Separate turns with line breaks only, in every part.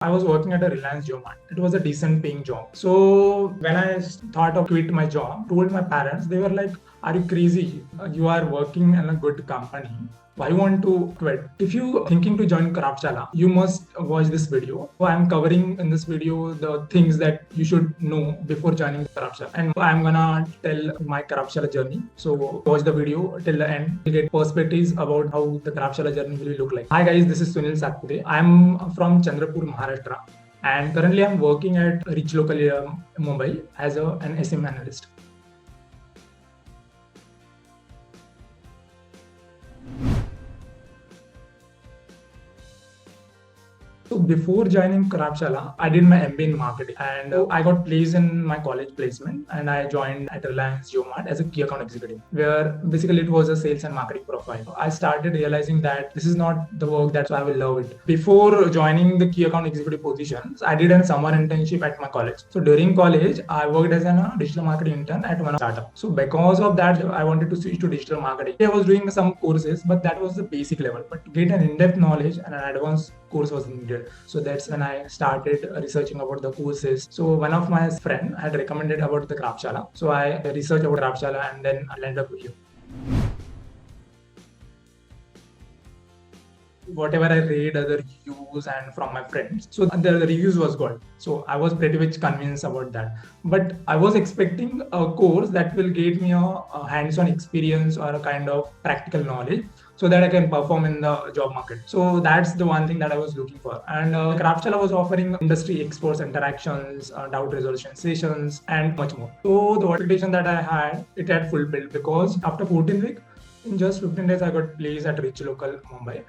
I was working at a Reliance Jio Mart. It was a decent paying job. So when I thought of quit my job, told my parents, they were like, "Are you crazy? You are working in a good company. Why you want to quit? If you thinking to join Kraftshala, you must watch this video. So I'm covering in this video the things that you should know before joining Kraftshala. And I'm gonna tell my Kraftshala journey. So watch the video till the end. You get perspectives about how the Kraftshala journey will look like. Hi guys, this is Sunil Satpure. I'm from Chandrapur, Maharashtra. And currently I'm working at Rich Local Mumbai as an SEM Analyst. So before joining Kraftshala, I did my MBA in marketing and I got placed in my college placement and I joined at Reliance Jio Mart as a key account executive, where basically it was a sales and marketing profile. I started realizing that this is not the work that I will love it. Before joining the key account executive positions, I did a summer internship at my college. So during college, I worked as a digital marketing intern at one startup. So because of that, I wanted to switch to digital marketing. I was doing some courses, but that was the basic level. But to get an in-depth knowledge and an advanced course was needed. So that's when I started researching about the courses. So one of my friend had recommended about the Kraftshala. So I researched about Kraftshala and then I landed up here. Whatever I read other reviews and from my friends, so the reviews was good, so I was pretty much convinced about that. But I was expecting a course that will give me a hands-on experience or a kind of practical knowledge so that I can perform in the job market. So that's the one thing that I was looking for. And Kraftshala was offering industry experts interactions, doubt resolution sessions, and much more. So the expectation that I had, it had fulfilled, because after 14 weeks, in just 15 days, I got placed at Rich Local Mumbai.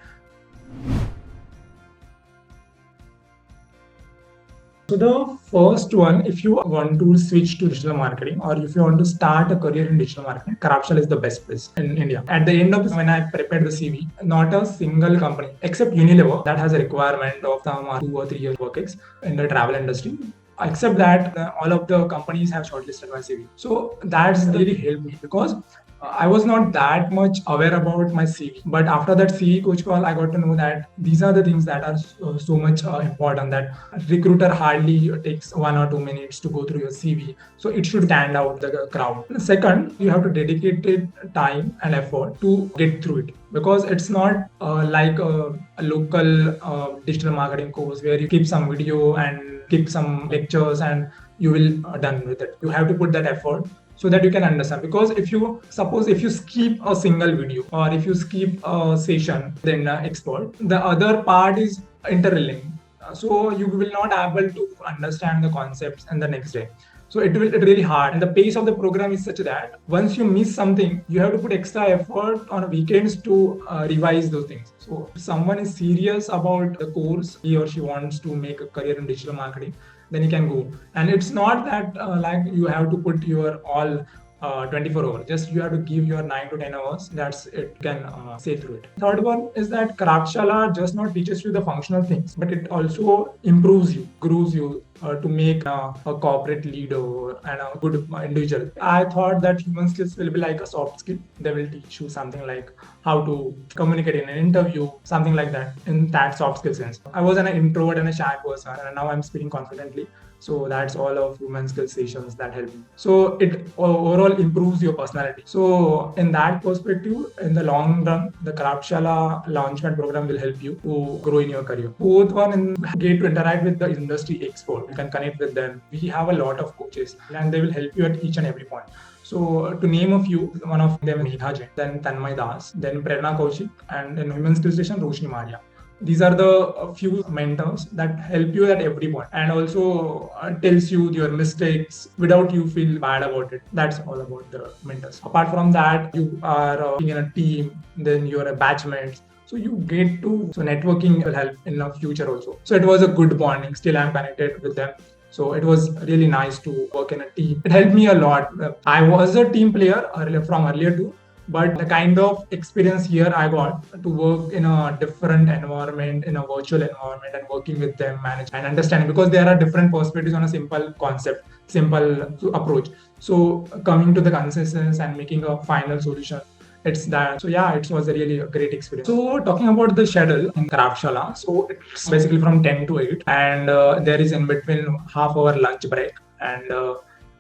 So the first one, if you want to switch to digital marketing or if you want to start a career in digital marketing, Kraftshala is the best place in India. At the end of this, when I prepared the CV, not a single company except Unilever that has a requirement of some 2 or 3 years work ex in the travel industry. Except that, all of the companies have shortlisted my CV. So that's really helped me, because I was not that much aware about my CV. But after that CV coach call, I got to know that these are the things that are so much important, that recruiter hardly takes 1 or 2 minutes to go through your CV. So it should stand out the crowd. Second, you have to dedicate time and effort to get through it, because it's not like a local digital marketing course where you keep some video and keep some lectures and you will done with it. You have to put that effort so that you can understand. Because if you skip a single video or if you skip a session, then expert, the other part is interlinked. So you will not able to understand the concepts in the next day. So it really hard. And the pace of the program is such that once you miss something, you have to put extra effort on weekends to revise those things. So if someone is serious about the course, he or she wants to make a career in digital marketing, then you can go. And it's not that like you have to put your all 24 hours. Just you have to give your 9 to 10 hours. That's it. You can say through it. Third one is that Kraftshala just not teaches you the functional things, but it also improves you, grows you to make a corporate leader and a good individual. I thought that human skills will be like a soft skill. They will teach you something like how to communicate in an interview, something like that, in that soft skill sense. I was an introvert and a shy person, and now I'm speaking confidently. So that's all of human skill sessions that help me. So it overall improves your personality. So in that perspective, in the long run, the Kraftshala Launchpad program will help you to grow in your career. Fourth one, get to interact with the industry expert. You can connect with them. We have a lot of coaches and they will help you at each and every point. So to name a few, one of them Megha Jain, then Tanmay Das, then Prerna Kaushik, and in human skill station, Roshni Maria. These are the few mentors that help you at every point and also tells you your mistakes without you feel bad about it. That's all about the mentors. Apart from that, you are in a team, then you're a batchmate. So you get to, so networking will help in the future also. So it was a good bonding. Still I'm connected with them. So it was really nice to work in a team. It helped me a lot. I was a team player from earlier too. But the kind of experience here I got to work in a different environment, in a virtual environment, and working with them, manage and understanding, because there are different perspectives on a simple concept, simple approach. So coming to the consensus and making a final solution, it's that. So yeah, it was a really great experience. So talking about the schedule in Kraftshala, so it's basically from 10 to 8, and there is in between half-hour lunch break, and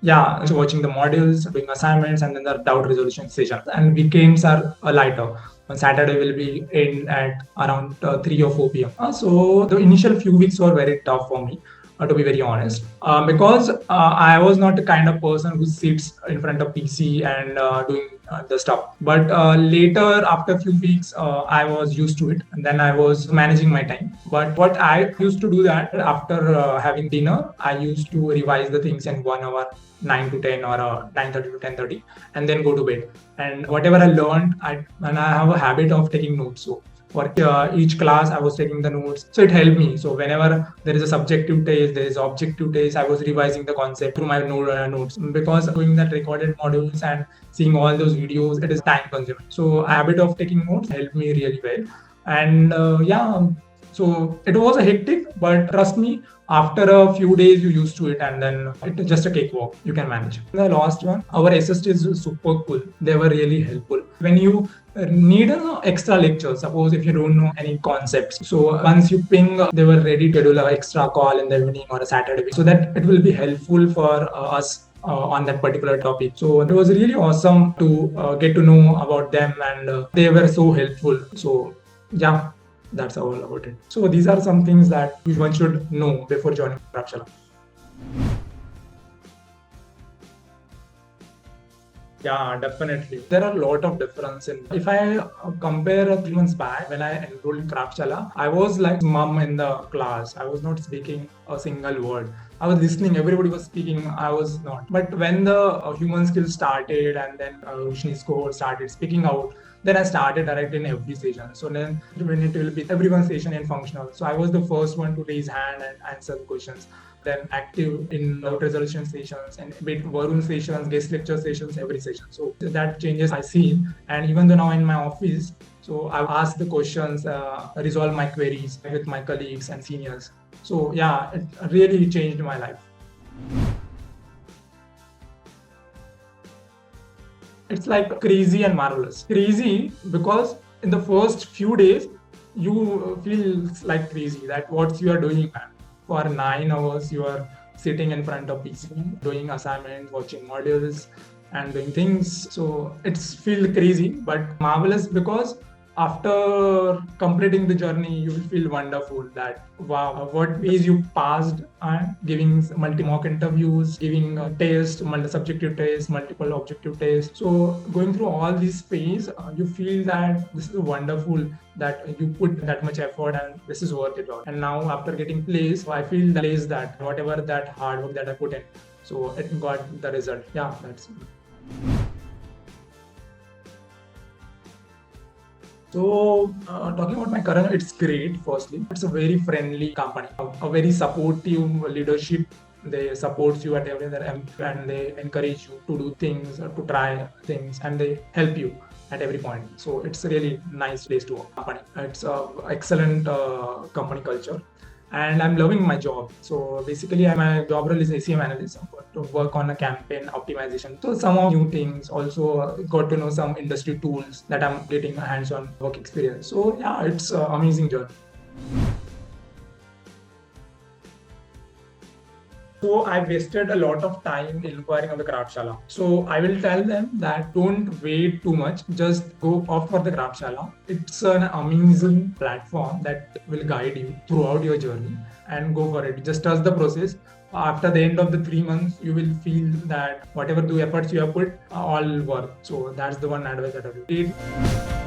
yeah, so watching the modules, doing assignments, and then the doubt resolution sessions. And weekends are lighter. On Saturday will be in at around 3 or 4 p.m. So the initial few weeks were very tough for me, to be very honest, because I was not the kind of person who sits in front of PC and doing the stuff. But later, after a few weeks, I was used to it, and then I was managing my time. But what I used to do that after having dinner, I used to revise the things in 1 hour, 9 to 10 or 9:30 to 10:30, and then go to bed. And whatever I learned, and I have a habit of taking notes. So for each class, I was taking the notes. So it helped me. So whenever there is a subjective test, there is objective test, I was revising the concept through my notes. Because doing that recorded modules and seeing all those videos, it is time consuming. So a habit of taking notes helped me really well. And yeah, so it was a hectic, but trust me, after a few days you used to it, and then it's just a cakewalk. You can manage. The last one, our SSTs is super cool. They were really helpful. When you need an extra lecture, suppose if you don't know any concepts, so once you ping, they were ready to do an extra call in the evening or a Saturday, so that it will be helpful for us on that particular topic. So it was really awesome to get to know about them, and they were so helpful. So yeah, that's all about it. So these are some things that one should know before joining Kraftshala. Yeah, definitely. There are a lot of difference in. If I compare 3 months back when I enrolled in Kraftshala, I was like mum in the class. I was not speaking a single word. I was listening. Everybody was speaking. I was not. But when the human skills started, and then Roshni's cohort started speaking out, then I started directly in every session. So then when it will be everyone's session in functional. So I was the first one to raise hand and answer the questions. Then active in doubt resolution sessions and with Varun sessions, guest lecture sessions, every session. So that changes I see. And even though now in my office, so I ask the questions, resolve my queries with my colleagues and seniors. So yeah, it really changed my life. It's like crazy and marvelous. Crazy because in the first few days, you feel like crazy that what you are doing, man. For 9 hours, you are sitting in front of PC, doing assignments, watching modules, and doing things. So it's feel crazy, but marvelous because after completing the journey, you will feel wonderful that wow, what ways you passed, giving multi-mock interviews, giving a test, multi-subjective tests, multiple objective tests. So going through all these phases, you feel that this is wonderful that you put that much effort and this is worth it all. And now after getting placed, I feel that whatever that hard work that I put in, so it got the result. Yeah, that's it. So, talking about my current, it's great. Firstly, it's a very friendly company, a very supportive leadership. They support you at everything, and they encourage you to do things, to try things, and they help you at every point. So it's a really nice place to work. Company. It's a excellent company culture, and I'm loving my job. So basically, my job role is SEM Analyst to work on a campaign optimization. So some of new things, also got to know some industry tools that I'm getting a hands-on work experience. So yeah, it's an amazing journey. So I wasted a lot of time inquiring on the Kraftshala. So I will tell them that don't wait too much. Just go off for the Kraftshala. It's an amazing platform that will guide you throughout your journey, and go for it. Just trust the process. After the end of the 3 months, you will feel that whatever the efforts you have put, all work. So that's the one advice that I will give.